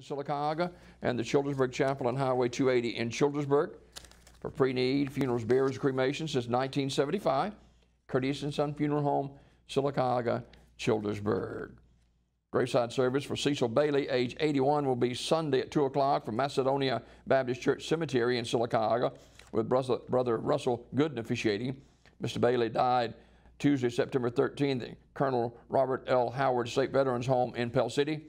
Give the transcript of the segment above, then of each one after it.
in Sylacauga, and the Childersburg Chapel on Highway 280 in Childersburg. For pre-need funerals, burials, and cremation since 1975. Curtis & Son Funeral Home, Sylacauga, Childersburg. Graveside service for Cecil Bailey, age 81, will be Sunday at 2 o'clock from Macedonia Baptist Church Cemetery in Sylacauga, with Brother Russell Gooden officiating. Mr. Bailey died Tuesday, September 13th at Colonel Robert L. Howard State Veterans Home in Pell City.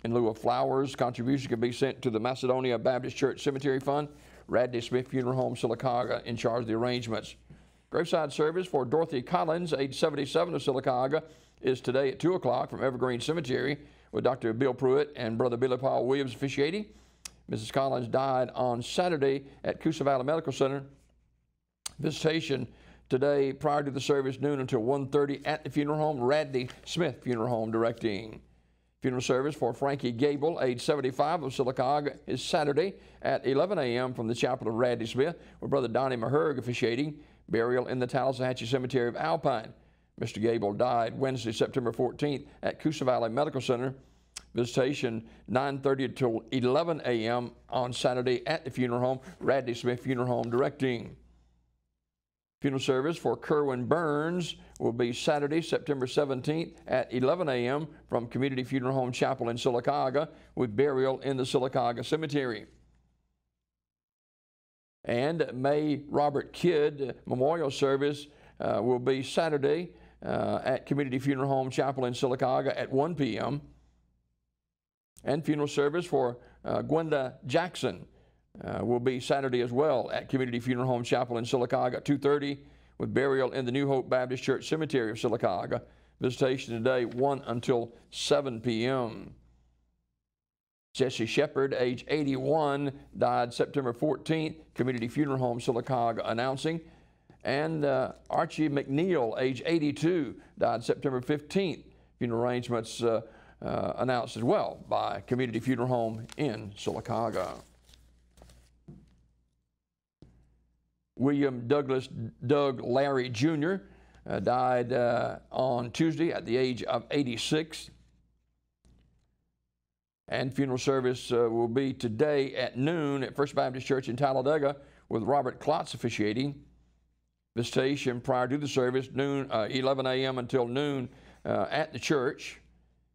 In lieu of flowers, contributions can be sent to the Macedonia Baptist Church Cemetery Fund. Radley Smith Funeral Home, Sylacauga, in charge of the arrangements. Graveside service for Dorothy Collins, age 77 of Sylacauga, is today at 2 o'clock from Evergreen Cemetery, with Dr. Bill Pruitt and Brother Billy Paul Williams officiating. Mrs. Collins died on Saturday at Coosa Valley Medical Center. Visitation today prior to the service, noon until 1:30 at the funeral home. Radley Smith Funeral Home directing. Funeral service for Frankie Gable, age 75 of Sylacauga, is Saturday at 11 a.m. from the chapel of Radley Smith, with Brother Donnie Maherg officiating. Burial in the Tallahatchie Cemetery of Alpine. Mr. Gable died Wednesday, September 14th at Coosa Valley Medical Center. Visitation 9:30 until 11 a.m. on Saturday at the funeral home. Radley Smith Funeral Home directing. Funeral service for Kerwin Burns will be Saturday, September 17th at 11 a.m. from Community Funeral Home Chapel in Sylacauga, with burial in the Sylacauga Cemetery. And May Robert Kidd memorial service will be Saturday at Community Funeral Home Chapel in Sylacauga at 1 p.m. And funeral service for Gwenda Jackson will be Saturday as well at Community Funeral Home Chapel in Sylacauga at 2:30, with burial in the New Hope Baptist Church Cemetery of Sylacauga. Visitation today 1 until 7 p.m. Jesse Shepard, age 81, died September 14th, Community Funeral Home Sylacauga announcing. And Archie McNeil, age 82, died September 15th. Funeral arrangements announced as well by Community Funeral Home in Sylacauga. William Douglas Doug Larry Jr. Died on Tuesday at the age of 86. And funeral service will be today at noon at First Baptist Church in Talladega, with Robert Klotz officiating. Visitation prior to the service, 11 a.m. until noon at the church.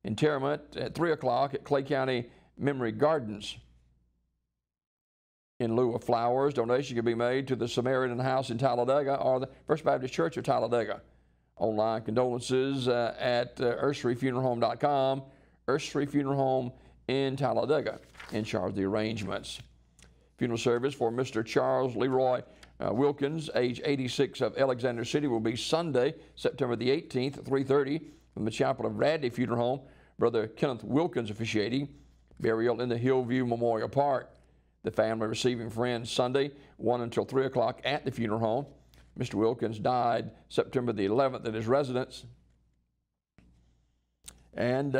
Interment at 3 o'clock at Clay County Memory Gardens. In lieu of flowers, donation can be made to the Samaritan House in Talladega or the First Baptist Church of Talladega. Online condolences at ursharyfuneralhome.com. Ursary Funeral Home in Talladega, in charge of the arrangements. Funeral service for Mr. Charles Leroy Wilkins, age 86 of Alexander City, will be Sunday, September the 18th at 3:30 from the chapel of Radley Funeral Home. Brother Kenneth Wilkins officiating. Burial in the Hillview Memorial Park. The family receiving friends Sunday, 1 until 3 o'clock at the funeral home. Mr. Wilkins died September the 11th at his residence. And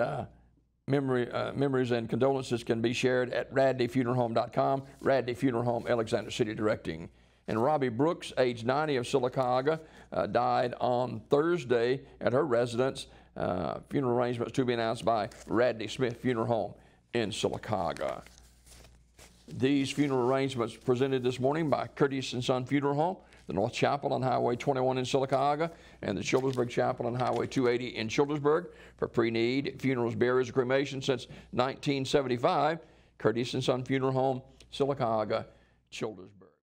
memories and condolences can be shared at radleyfuneralhome.com. Radley Funeral Home, Alexander City directing. And Robbie Brooks, age 90 of Sylacauga, died on Thursday at her residence. Funeral arrangements to be announced by Radley Smith Funeral Home in Sylacauga. These funeral arrangements presented this morning by Curtis & Son Funeral Home, the North Chapel on Highway 21 in Sylacauga, and the Childersburg Chapel on Highway 280 in Childersburg. For pre-need funerals, burials, and cremation since 1975, Curtis & Son Funeral Home, Sylacauga, Childersburg.